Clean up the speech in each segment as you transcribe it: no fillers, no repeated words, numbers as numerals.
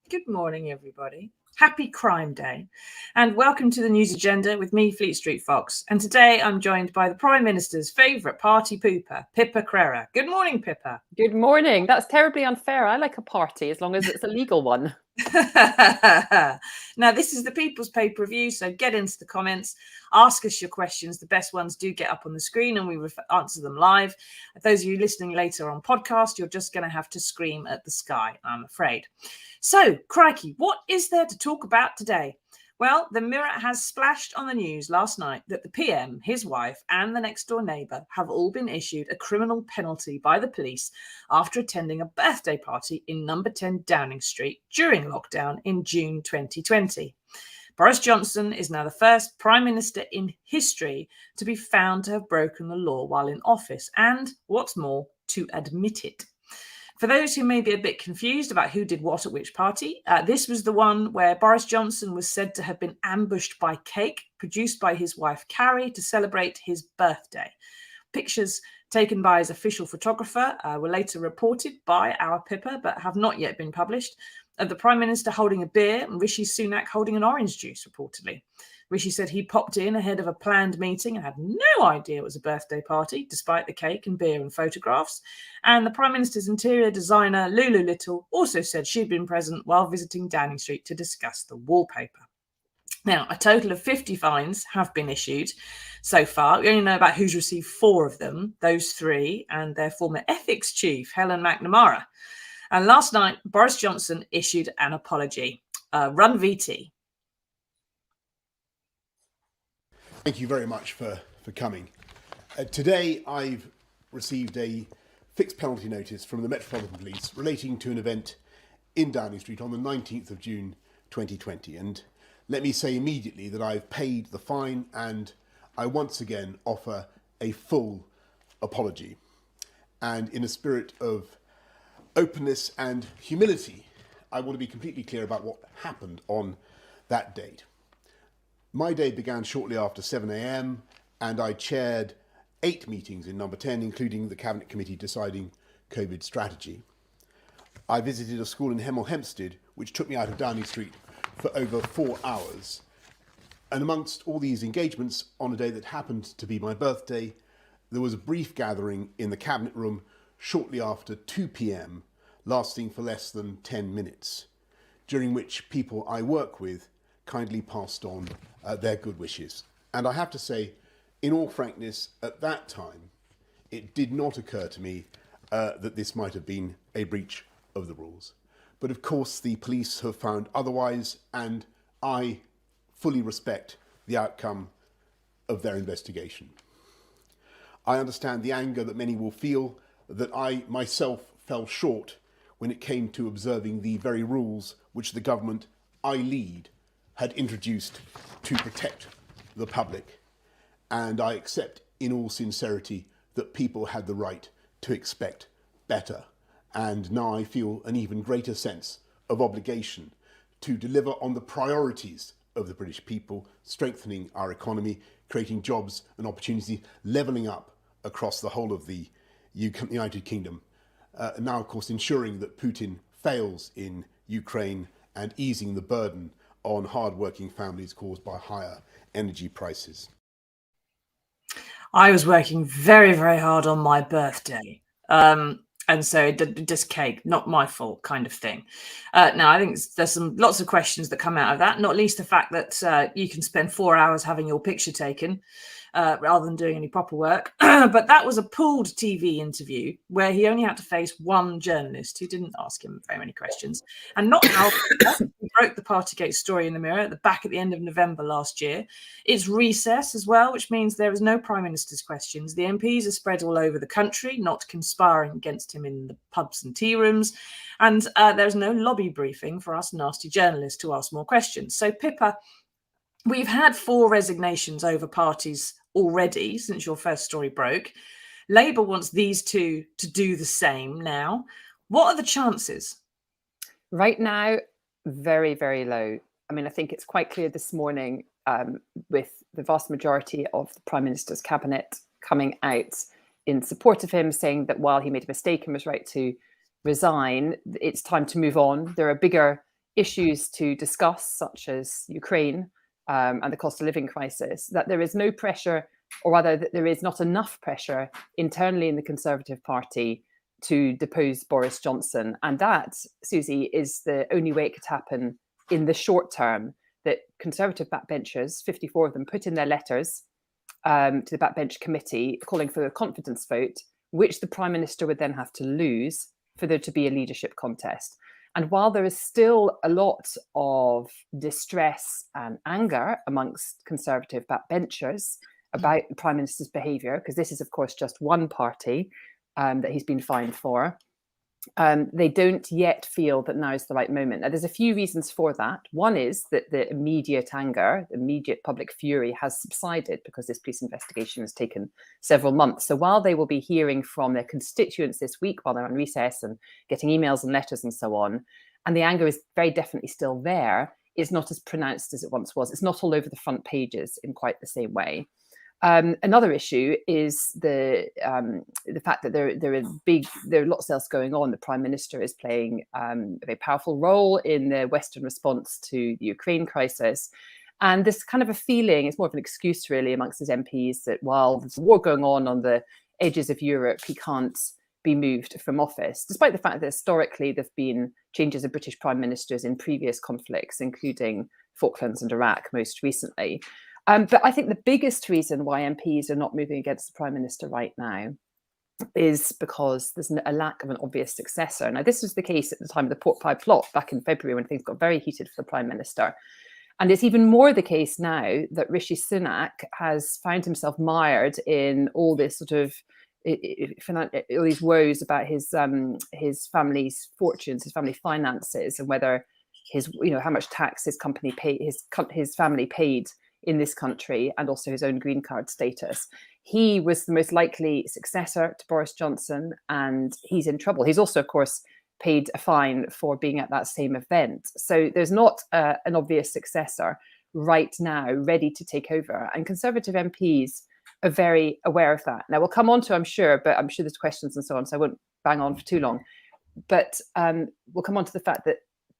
Good morning, everybody. Happy Crime Day, and welcome to the News Agenda with me, Fleet Street Fox. And today I'm joined by the Prime Minister's favourite party pooper, Pippa Crerar. Good morning, Pippa. Good morning. That's terribly unfair. I like a party as long as it's a legal one. Now, this is the People's Pay-Per-View, so get into the comments, ask us your questions. The best ones do get up on the screen and we answer them live. Those of you listening later on podcast, you're just going to have to scream at the sky, I'm afraid. So, crikey, what is there to talk about today? Well, the Mirror has splashed on the news last night that the PM, his wife, and the next door neighbour have all been issued a criminal penalty by the police after attending a birthday party in number 10 Downing Street during lockdown in June 2020. Boris Johnson is now the first Prime Minister in history to be found to have broken the law while in office and, what's more, to admit it. For those who may be a bit confused about who did what at which party, this was the one where Boris Johnson was said to have been ambushed by cake produced by his wife Carrie to celebrate his birthday. Pictures taken by his official photographer were later reported by our Pippa, but have not yet been published, of the Prime Minister holding a beer and Rishi Sunak holding an orange juice, reportedly. Rishi said he popped in ahead of a planned meeting and had no idea it was a birthday party, despite the cake and beer and photographs. And the Prime Minister's interior designer, Lulu Little, also said she'd been present while visiting Downing Street to discuss the wallpaper. Now, a total of 50 fines have been issued so far. We only know about who's received 4 of them, those 3, and their former ethics chief, Helen McNamara. And last night, Boris Johnson issued an apology. Run VT. Thank you very much for coming. Today I've received a fixed penalty notice from the Metropolitan Police relating to an event in Downing Street on the 19th of June 2020. And let me say immediately that I've paid the fine and I once again offer a full apology. And in a spirit of openness and humility, I want to be completely clear about what happened on that date. My day began shortly after 7 a.m. and I chaired 8 meetings in number 10, including the Cabinet Committee deciding COVID strategy. I visited a school in Hemel Hempstead, which took me out of Downing Street for over 4 hours. And amongst all these engagements, on a day that happened to be my birthday, there was a brief gathering in the Cabinet room shortly after 2 p.m, lasting for less than 10 minutes, during which people I work with kindly passed on their good wishes. And I have to say, in all frankness, at that time, it did not occur to me that this might have been a breach of the rules. But of course, the police have found otherwise, and I fully respect the outcome of their investigation. I understand the anger that many will feel, that I myself fell short when it came to observing the very rules which the government I lead had introduced to protect the public. And I accept in all sincerity that people had the right to expect better. And now I feel an even greater sense of obligation to deliver on the priorities of the British people, strengthening our economy, creating jobs and opportunities, levelling up across the whole of the United Kingdom. Now, of course, ensuring that Putin fails in Ukraine and easing the burden on hard-working families caused by higher energy prices. I was working very, very hard on my birthday. And so just cake, not my fault kind of thing. Now, I think there's lots of questions that come out of that, not least the fact that you can spend 4 hours having your picture taken rather than doing any proper work. But that was a pooled TV interview where he only had to face one journalist who didn't ask him very many questions. And not how he broke the Partygate story in the Mirror at the end of November last year. It's recess as well, which means there is no Prime Minister's questions. The MPs are spread all over the country, not conspiring against him in the pubs and tea rooms. And there's no lobby briefing for us nasty journalists to ask more questions. So, Pippa, we've had 4 resignations over parties already since your first story broke. Labour wants these 2 to do the same now. What are the chances? Right now, very, very low. I mean, I think it's quite clear this morning with the vast majority of the Prime Minister's cabinet coming out in support of him, saying that while he made a mistake and was right to resign, it's time to move on. There are bigger issues to discuss, such as Ukraine, and the cost of living crisis, that there is no pressure, or rather that there is not enough pressure internally in the Conservative Party to depose Boris Johnson. And that, Susie, is the only way it could happen in the short term, that Conservative backbenchers, 54 of them, put in their letters to the backbench committee calling for a confidence vote, which the Prime Minister would then have to lose for there to be a leadership contest. And while there is still a lot of distress and anger amongst Conservative backbenchers about the Prime Minister's behaviour, because this is, of course, just one party that he's been fined for, they don't yet feel that now is the right moment. Now, there's a few reasons for that. One is that the immediate anger, the immediate public fury has subsided because this police investigation has taken several months. So while they will be hearing from their constituents this week while they're on recess and getting emails and letters and so on, and the anger is very definitely still there, it's not as pronounced as it once was. It's not all over the front pages in quite the same way. Another issue is the fact that there are lots else going on. The Prime Minister is playing a very powerful role in the Western response to the Ukraine crisis. And this kind of a feeling, it's more of an excuse really amongst his MPs, that while there's a war going on the edges of Europe, he can't be moved from office, despite the fact that historically there have been changes of British Prime Ministers in previous conflicts, including Falklands and Iraq most recently. But I think the biggest reason why MPs are not moving against the Prime Minister right now is because there's a lack of an obvious successor. Now, this was the case at the time of the pork pie plot back in February when things got very heated for the Prime Minister. And it's even more the case now that Rishi Sunak has found himself mired in all this sort of all these woes about his family's fortunes, his family finances, and whether how much tax his family paid in this country, and also his own green card status. He was the most likely successor to Boris Johnson, and he's in trouble. He's also, of course, paid a fine for being at that same event. So there's not an obvious successor right now ready to take over. And Conservative MPs are very aware of that. Now, we'll come on to, I'm sure there's questions and so on, so I won't bang on for too long. But we'll come on to the fact that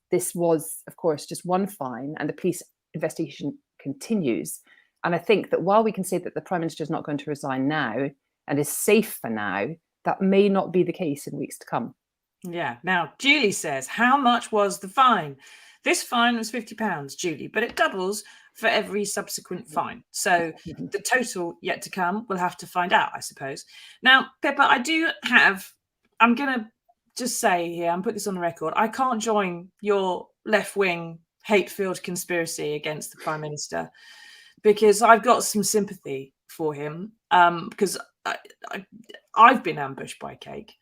this was, of course, just one fine, and the police investigation continues. And I think that while we can say that the Prime Minister is not going to resign now and is safe for now, that may not be the case in weeks to come. Yeah. Now, Julie says, how much was the fine? This fine was £50, Julie, but it doubles for every subsequent fine. So the total yet to come, we'll have to find out, I suppose. Now, Pippa, I'm going to just say here, and put this on the record, I can't join your left-wing hate-filled conspiracy against the Prime Minister, because I've got some sympathy for him, because I've been ambushed by cake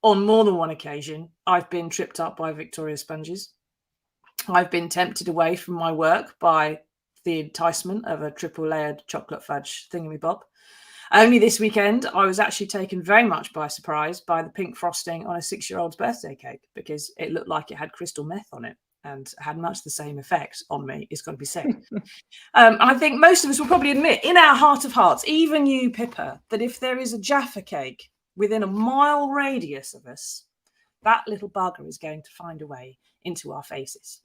on more than one occasion. I've been tripped up by Victoria sponges. I've been tempted away from my work by the enticement of a triple layered chocolate fudge thingamabob. Only this weekend, I was actually taken very much by surprise by the pink frosting on a 6-year-old's birthday cake, because it looked like it had crystal meth on it and had much the same effect on me, it's got to be said. I think most of us will probably admit in our heart of hearts, even you, Pippa, that if there is a Jaffa cake within a mile radius of us, that little bugger is going to find a way into our faces.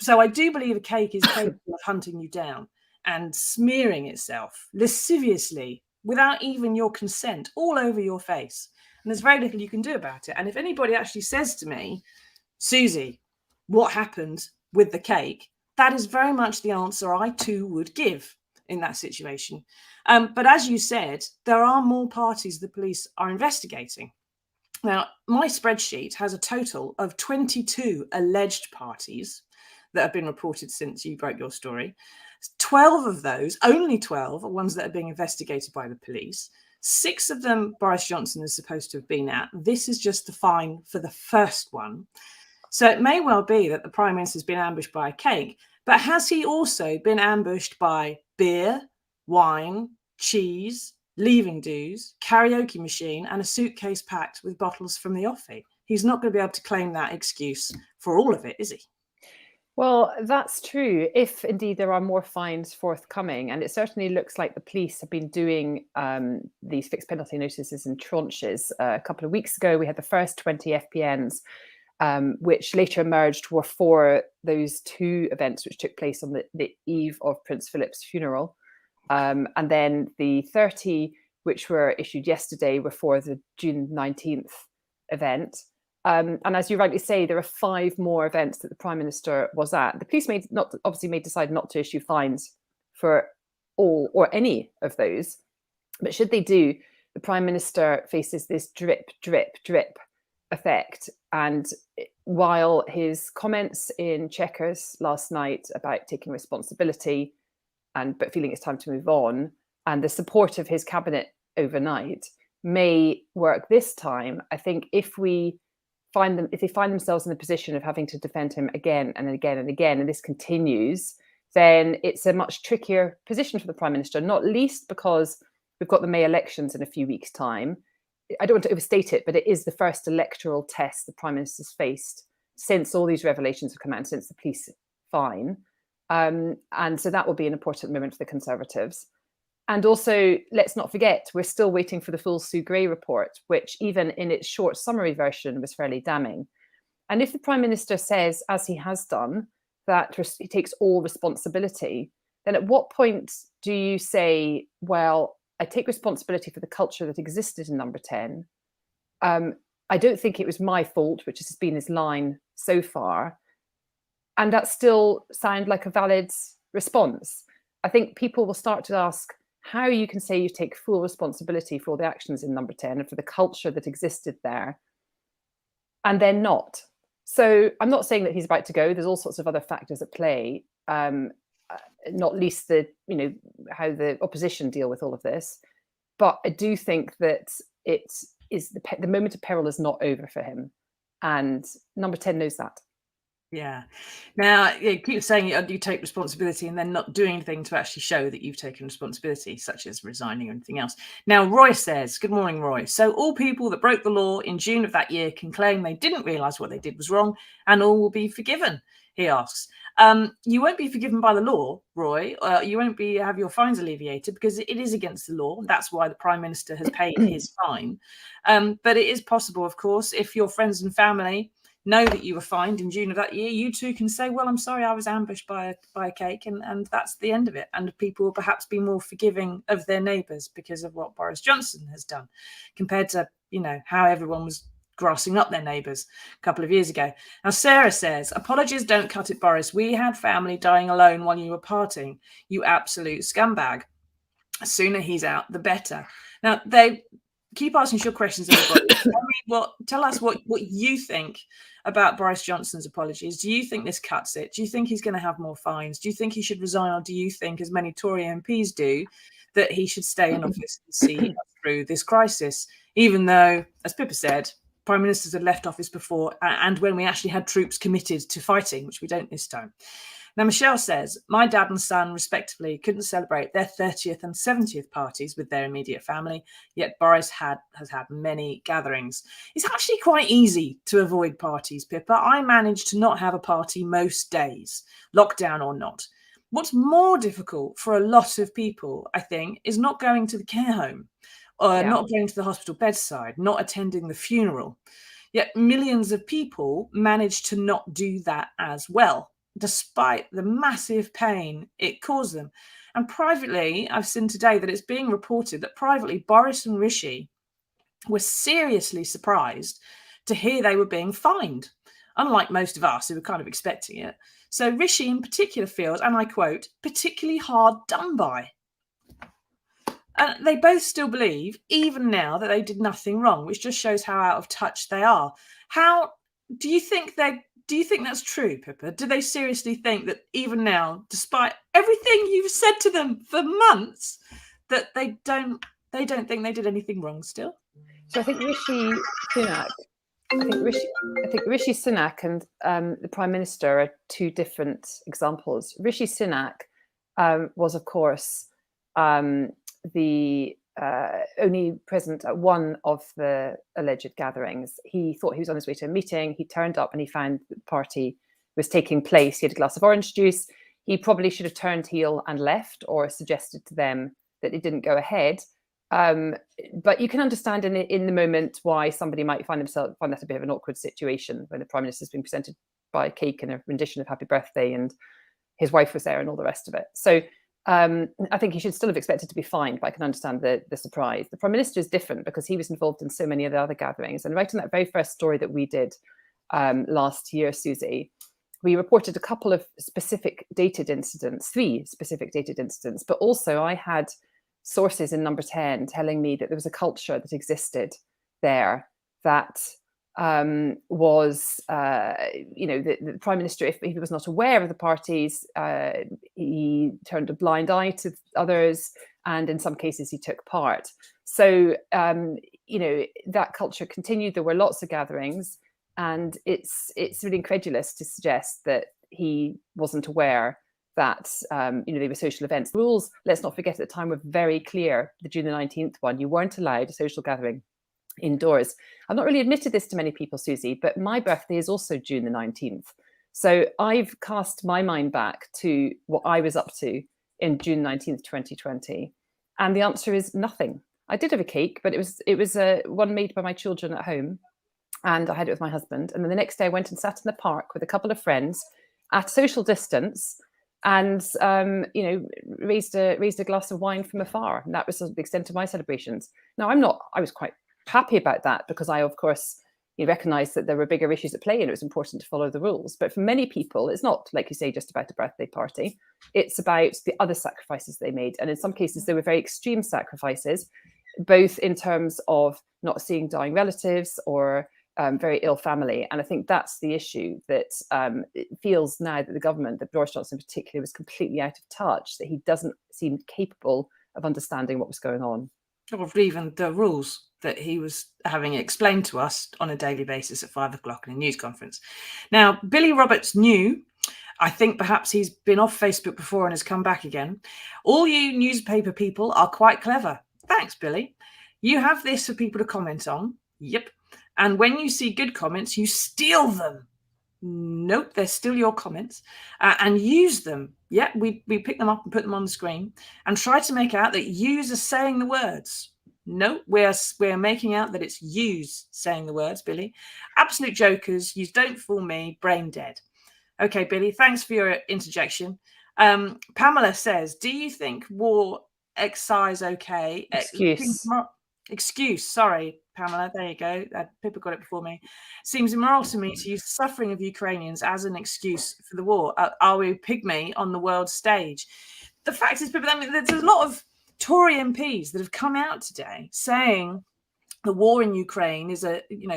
So I do believe a cake is capable of hunting you down and smearing itself lasciviously without even your consent all over your face. And there's very little you can do about it. And if anybody actually says to me, Susie, what happened with the cake? That is very much the answer I too would give in that situation. But as you said, there are more parties the police are investigating. Now, my spreadsheet has a total of 22 alleged parties that have been reported since you broke your story. 12 of those, only 12, are ones that are being investigated by the police. 6 of them Boris Johnson is supposed to have been at. This is just the fine for the first one. So it may well be that the Prime Minister has been ambushed by a cake, but has he also been ambushed by beer, wine, cheese, leaving dues, karaoke machine, and a suitcase packed with bottles from the offie? He's not going to be able to claim that excuse for all of it, is he? Well, that's true, if indeed there are more fines forthcoming. And it certainly looks like the police have been doing these fixed penalty notices in tranches. A couple of weeks ago, we had the first 20 FPNs, which later emerged were for those 2 events which took place on the eve of Prince Philip's funeral. And then the 30, which were issued yesterday, were for the June 19th event. And as you rightly say, there are 5 more events that the Prime Minister was at. The police may decide not to issue fines for all or any of those. But should they do, the Prime Minister faces this drip, drip, drip effect. And while his comments in Chequers last night about taking responsibility but feeling it's time to move on, and the support of his cabinet overnight may work this time, I think if they find themselves in the position of having to defend him again and again and again, and this continues, then it's a much trickier position for the Prime Minister, not least because we've got the May elections in a few weeks' time. I don't want to overstate it, but it is the first electoral test the Prime Minister's faced since all these revelations have come out and since the police fine. And so that will be an important moment for the Conservatives. And also, let's not forget, we're still waiting for the full Sue Gray report, which even in its short summary version was fairly damning. And if the Prime Minister says, as he has done, that he takes all responsibility, then at what point do you say, well, I take responsibility for the culture that existed in Number 10. I don't think it was my fault, which has been his line so far. And that still sounds like a valid response. I think people will start to ask how you can say you take full responsibility for all the actions in Number 10 and for the culture that existed there, and then not. So I'm not saying that he's about to go. There's all sorts of other factors at play, not least how the opposition deal with all of this. But I do think that it is the moment of peril is not over for him, and Number 10 knows that. Yeah. Now, you keep saying you take responsibility and then not doing anything to actually show that you've taken responsibility, such as resigning or anything else. Now, Roy says, good morning, Roy. So all people that broke the law in June of that year can claim they didn't realise what they did was wrong and all will be forgiven, he asks. You won't be forgiven by the law, Roy. You won't have your fines alleviated because it is against the law. That's why the Prime Minister has paid his fine. But it is possible, of course, if your friends and family know that you were fined in June of that year, you too can say, well, I'm sorry, I was ambushed by a cake, and that's the end of it. And people will perhaps be more forgiving of their neighbours because of what Boris Johnson has done compared to, how everyone was grassing up their neighbours a couple of years ago. Now, Sarah says, apologies don't cut it, Boris. We had family dying alone while you were partying. You absolute scumbag. The sooner he's out, the better. Now, they keep asking your questions, everybody. Tell us what you think about Boris Johnson's apologies. Do you think this cuts it? Do you think he's going to have more fines? Do you think he should resign, or do you think, as many Tory MPs do, that he should stay in office and see us through this crisis, even though, as Pippa said, prime ministers had left office before, and when we actually had troops committed to fighting, which we don't this time. Now, Michelle says, my dad and son, respectively, couldn't celebrate their 30th and 70th parties with their immediate family, yet Boris has had many gatherings. It's actually quite easy to avoid parties, Pippa. I managed to not have a party most days, lockdown or not. What's more difficult for a lot of people, I think, is not going to the care home, or not going to the hospital bedside, not attending the funeral. Yet millions of people manage to not do that as well, despite the massive pain it caused them. And privately, I've seen today that it's being reported that privately, Boris and Rishi were seriously surprised to hear they were being fined, unlike most of us who were kind of expecting it. So Rishi in particular feels, and I quote, particularly hard done by. And they both still believe, even now, that they did nothing wrong, which just shows how out of touch they are. How do you think that's true, Pippa? Do they seriously think that even now, despite everything you've said to them for months, that they don't think they did anything wrong still? So I think Rishi Sunak and the Prime Minister are two different examples. Rishi Sunak was, of course, the only present at one of the alleged gatherings. He thought he was on his way to a meeting. He turned up and he found the party was taking place. He had a glass of orange juice. He probably should have turned heel and left, or suggested to them that it didn't go ahead. But you can understand in the moment why somebody might find that a bit of an awkward situation when the Prime Minister is being presented by a cake and a rendition of Happy Birthday, and his wife was there and all the rest of it. So I think he should still have expected to be fined, but I can understand the surprise. The Prime Minister is different because he was involved in so many of the other gatherings. And right in that very first story that we did last year, Susie, we reported a couple of specific dated incidents, 3 specific dated incidents, but also I had sources in Number 10 telling me that there was a culture that existed there that was, the Prime Minister, if he was not aware of the parties, he turned a blind eye to others, and in some cases he took part. So, that culture continued. There were lots of gatherings, and it's really incredulous to suggest that he wasn't aware that, they were social events. The rules, let's not forget, at the time were very clear. The June the 19th one, you weren't allowed a social gathering indoors. I've not really admitted this to many people, Susie, but my birthday is also June the 19th. So I've cast my mind back to what I was up to in June 19th, 2020. And the answer is nothing. I did have a cake, but it was one made by my children at home. And I had it with my husband. And then the next day I went and sat in the park with a couple of friends at social distance and, raised a glass of wine from afar. And that was the extent of my celebrations. Now, I was quite happy about that because I, of course, recognise that there were bigger issues at play and it was important to follow the rules. But for many people, it's not, like you say, just about a birthday party. It's about the other sacrifices they made. And in some cases, they were very extreme sacrifices, both in terms of not seeing dying relatives or very ill family. And I think that's the issue, that it feels now that the government, that Boris Johnson in particular, was completely out of touch, that he doesn't seem capable of understanding what was going on. Or even the rules that he was having explained to us on a daily basis at 5 o'clock in a news conference. Now, Billy Roberts knew, I think perhaps he's been off Facebook before and has come back again. All you newspaper people are quite clever. Thanks, Billy. You have this for people to comment on. Yep. And when you see good comments, you steal them. Nope, they're still your comments, and use them. Yeah, we pick them up and put them on the screen and try to make out that yous are saying the words. No, we're making out that it's yous saying the words, Billy. Absolute jokers. You don't fool me. Brain dead. Okay, Billy, thanks for your interjection. Pamela says, do you think war excise okay? Excuse, sorry, Pamela, there you go. Pippa got it before me. Seems immoral to me to use the suffering of Ukrainians as an excuse for the war. Are we pygmy on the world stage? The fact is, Pippa, there's a lot of Tory MPs that have come out today saying the war in Ukraine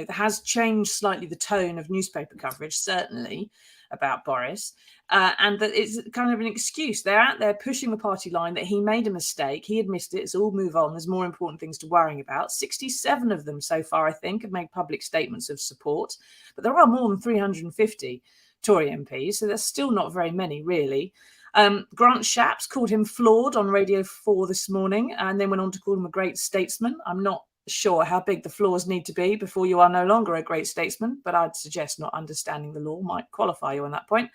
has changed slightly the tone of newspaper coverage, certainly, about Boris, and that it's kind of an excuse. They're out there pushing the party line that he made a mistake. He admits it. It's all move on. There's more important things to worrying about. 67 of them so far, I think, have made public statements of support, but there are more than 350 Tory MPs, so there's still not very many, really. Grant Shapps called him flawed on Radio 4 this morning, and then went on to call him a great statesman. I'm not sure how big the flaws need to be before you are no longer a great statesman, but I'd suggest not understanding the law might qualify you on that point.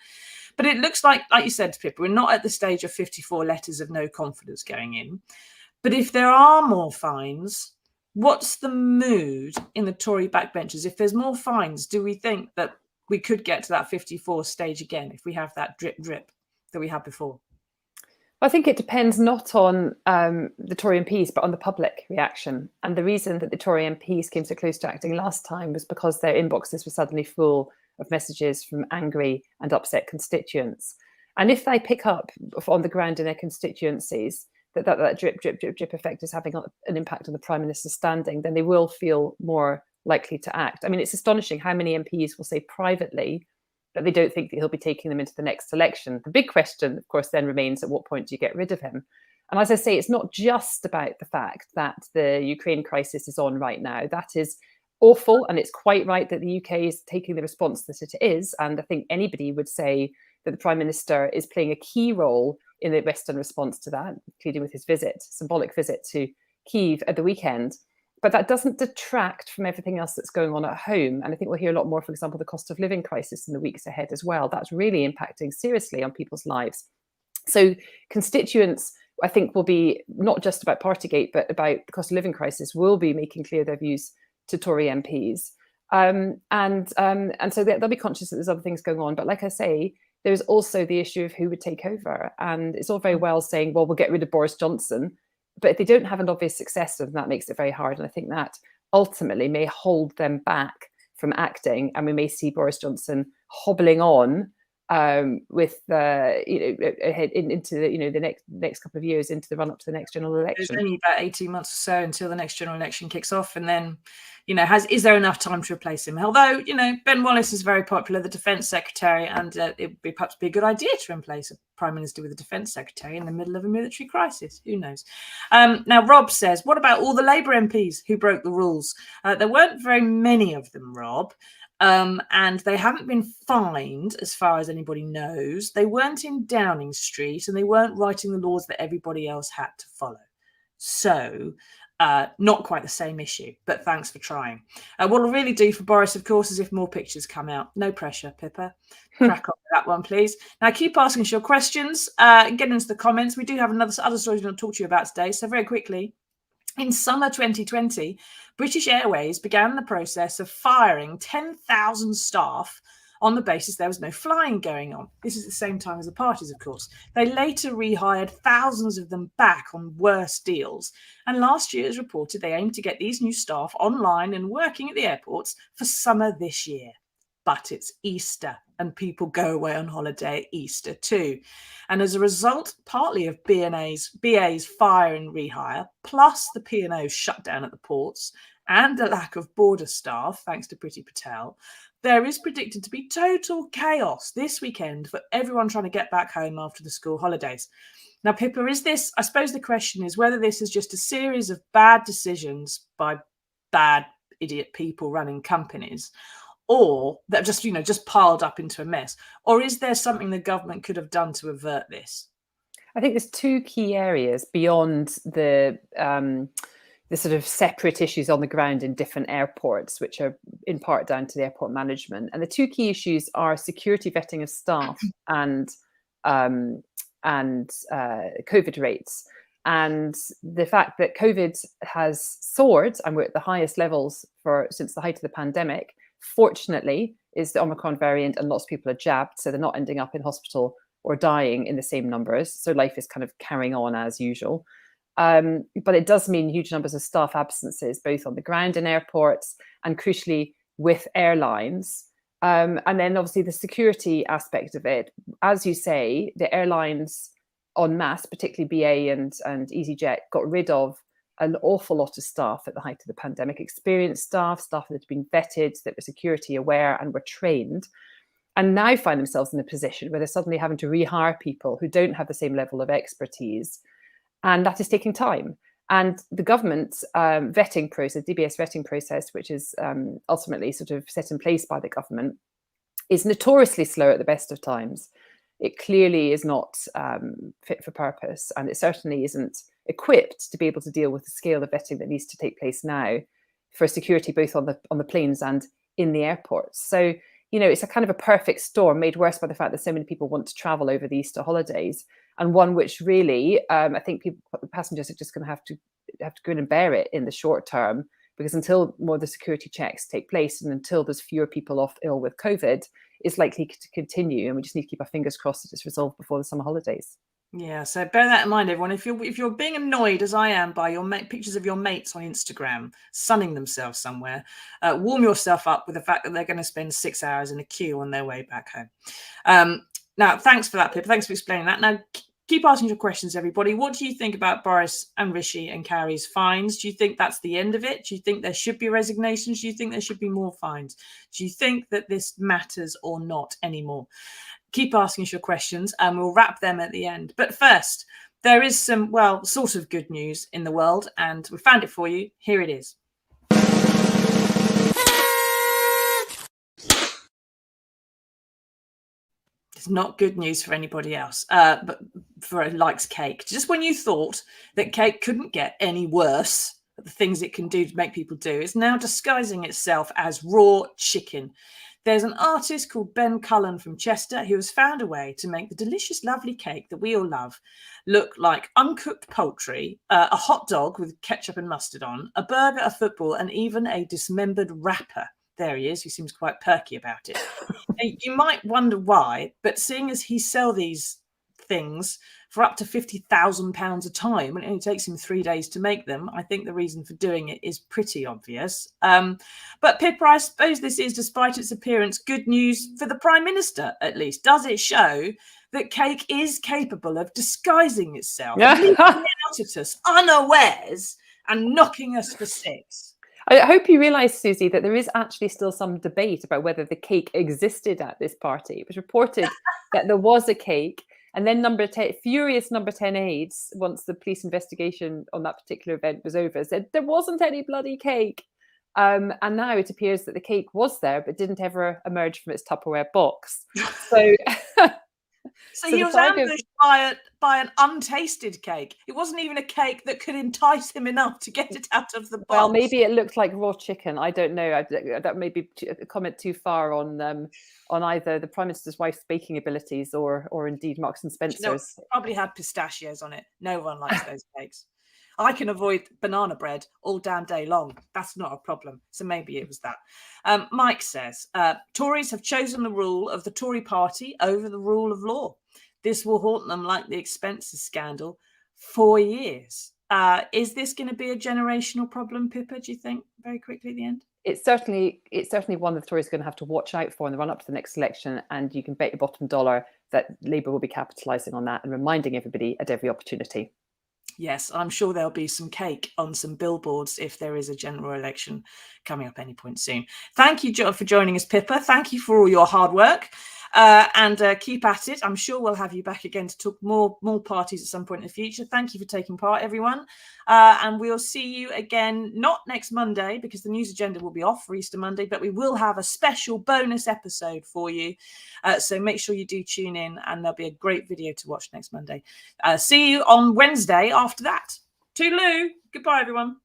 But it looks like you said, Pippa, we're not at the stage of 54 letters of no confidence going in. But if there are more fines, what's the mood in the Tory backbenchers? If there's more fines, do we think that we could get to that 54 stage again if we have that drip that we had before? I think it depends not on the Tory MPs, but on the public reaction. And the reason that the Tory MPs came so close to acting last time was because their inboxes were suddenly full of messages from angry and upset constituents. And if they pick up on the ground in their constituencies that drip effect is having an impact on the Prime Minister's standing, then they will feel more likely to act. I mean, it's astonishing how many MPs will say privately that they don't think that he'll be taking them into the next election. The big question, of course, then remains, at what point do you get rid of him? And as I say, it's not just about the fact that the Ukraine crisis is on right now. That is awful, and it's quite right that the UK is taking the response that it is. And I think anybody would say that the Prime Minister is playing a key role in the Western response to that, including with his symbolic visit to Kyiv at the weekend. But that doesn't detract from everything else that's going on at home. And I think we'll hear a lot more, for example, the cost of living crisis in the weeks ahead as well. That's really impacting seriously on people's lives. So constituents, I think, will be not just about Partygate, but about the cost of living crisis, will be making clear their views to Tory MPs. And so they'll be conscious that there's other things going on. But like I say, there's also the issue of who would take over. And it's all very well saying, well, we'll get rid of Boris Johnson. But if they don't have an obvious successor, then that makes it very hard. And I think that ultimately may hold them back from acting. And we may see Boris Johnson hobbling on with ahead into the next couple of years into the run up to the next general election. There's only about 18 months or so until the next general election kicks off, and then is there enough time to replace him? Although Ben Wallace is very popular, the Defence Secretary, and it would perhaps be a good idea to replace a Prime Minister with a Defence Secretary in the middle of a military crisis. Who knows? Now Rob says, what about all the Labour MPs who broke the rules? There weren't very many of them, Rob. And they haven't been fined, as far as anybody knows. They weren't in Downing Street, and they weren't writing the laws that everybody else had to follow. So, not quite the same issue, but thanks for trying. What it'll really do for Boris, of course, is if more pictures come out. No pressure, Pippa. Crack on with that one, please. Now, keep asking us your questions. Get into the comments. We do have other stories we want to talk to you about today. So very quickly, in summer 2020, British Airways began the process of firing 10,000 staff on the basis there was no flying going on. This is at the same time as the parties, of course. They later rehired thousands of them back on worse deals. And last year, as reported, they aimed to get these new staff online and working at the airports for summer this year. But it's Easter, and people go away on holiday at Easter too. And as a result, partly of BA's fire and rehire, plus the P&O shutdown at the ports, and the lack of border staff, thanks to Priti Patel, there is predicted to be total chaos this weekend for everyone trying to get back home after the school holidays. Now, Pippa, I suppose the question is whether this is just a series of bad decisions by bad idiot people running companies, or that just piled up into a mess, or is there something the government could have done to avert this? I think there's two key areas beyond the sort of separate issues on the ground in different airports, which are in part down to the airport management. And the two key issues are security vetting of staff and COVID rates. And the fact that COVID has soared, and we're at the highest levels since the height of the pandemic. Fortunately, is the Omicron variant, and lots of people are jabbed, so they're not ending up in hospital or dying in the same numbers. So life is kind of carrying on as usual. But it does mean huge numbers of staff absences, both on the ground in airports and crucially with airlines. And then obviously the security aspect of it. As you say, the airlines en masse, particularly BA and EasyJet, got rid of an awful lot of staff at the height of the pandemic, experienced staff that had been vetted, that were security aware and were trained, and now find themselves in a position where they're suddenly having to rehire people who don't have the same level of expertise. And that is taking time. And the government's vetting process, DBS vetting process, which is ultimately sort of set in place by the government, is notoriously slow at the best of times. It clearly is not fit for purpose, and it certainly isn't equipped to be able to deal with the scale of vetting that needs to take place now for security, both on the planes and in the airports. So, it's a kind of a perfect storm made worse by the fact that so many people want to travel over the Easter holidays, and one which really, I think passengers are just going to have to go in and bear it in the short term, because until more of the security checks take place and until there's fewer people ill with COVID, it's likely to continue, and we just need to keep our fingers crossed that it's resolved before the summer holidays. Yeah, so bear that in mind, everyone. If you're being annoyed, as I am, by your pictures of your mates on Instagram sunning themselves somewhere, warm yourself up with the fact that they're going to spend 6 hours in a queue on their way back home. Now, thanks for that, Pippa. Thanks for explaining that. Now, keep asking your questions, everybody. What do you think about Boris and Rishi and Carrie's fines? Do you think that's the end of it? Do you think there should be resignations? Do you think there should be more fines? Do you think that this matters or not anymore? Keep asking us your questions and we'll wrap them at the end. But first, there is some, sort of good news in the world, and we found it for you. Here it is. It's not good news for anybody else, but for who likes cake. Just when you thought that cake couldn't get any worse, the things it can do to make people do, it's now disguising itself as raw chicken. There's an artist called Ben Cullen from Chester who has found a way to make the delicious, lovely cake that we all love look like uncooked poultry, a hot dog with ketchup and mustard on, a burger, a football, and even a dismembered rapper. There he is. He seems quite perky about it. You might wonder why, but seeing as he sells these things for up to £50,000 a time, and it only takes him 3 days to make them, I think the reason for doing it is pretty obvious. But Pippa, I suppose this is, despite its appearance, good news for the Prime Minister, at least. Does it show that cake is capable of disguising itself, leaping out at us unawares and knocking us for six? I hope you realise, Susie, that there is actually still some debate about whether the cake existed at this party. It was reported that there was a cake, and then furious number 10 aides, once the police investigation on that particular event was over, said there wasn't any bloody cake. And now it appears that the cake was there, but didn't ever emerge from its Tupperware box. So he was ambushed by an untasted cake. It wasn't even a cake that could entice him enough to get it out of the box. Well, maybe it looked like raw chicken. I don't know. That may be a comment too far on either the Prime Minister's wife's baking abilities or indeed Marks and Spencer's. It probably had pistachios on it. No one likes those cakes. I can avoid banana bread all damn day long. That's not a problem. So maybe it was that. Mike says, Tories have chosen the rule of the Tory party over the rule of law. This will haunt them like the expenses scandal for years. Is this going to be a generational problem, Pippa, do you think, very quickly at the end? It's certainly one that the Tories are going to have to watch out for in the run up to the next election. And you can bet your bottom dollar that Labour will be capitalising on that and reminding everybody at every opportunity. Yes, I'm sure there'll be some cake on some billboards if there is a general election coming up any point soon. Thank you, for joining us, Pippa. Thank you for all your hard work. And keep at it. I'm sure we'll have you back again to talk more parties at some point in the future. Thank you for taking part, everyone. And we'll see you again, not next Monday, because the news agenda will be off for Easter Monday, but we will have a special bonus episode for you. So make sure you do tune in, and there'll be a great video to watch next Monday. See you on Wednesday after that. Toodaloo. Goodbye, everyone.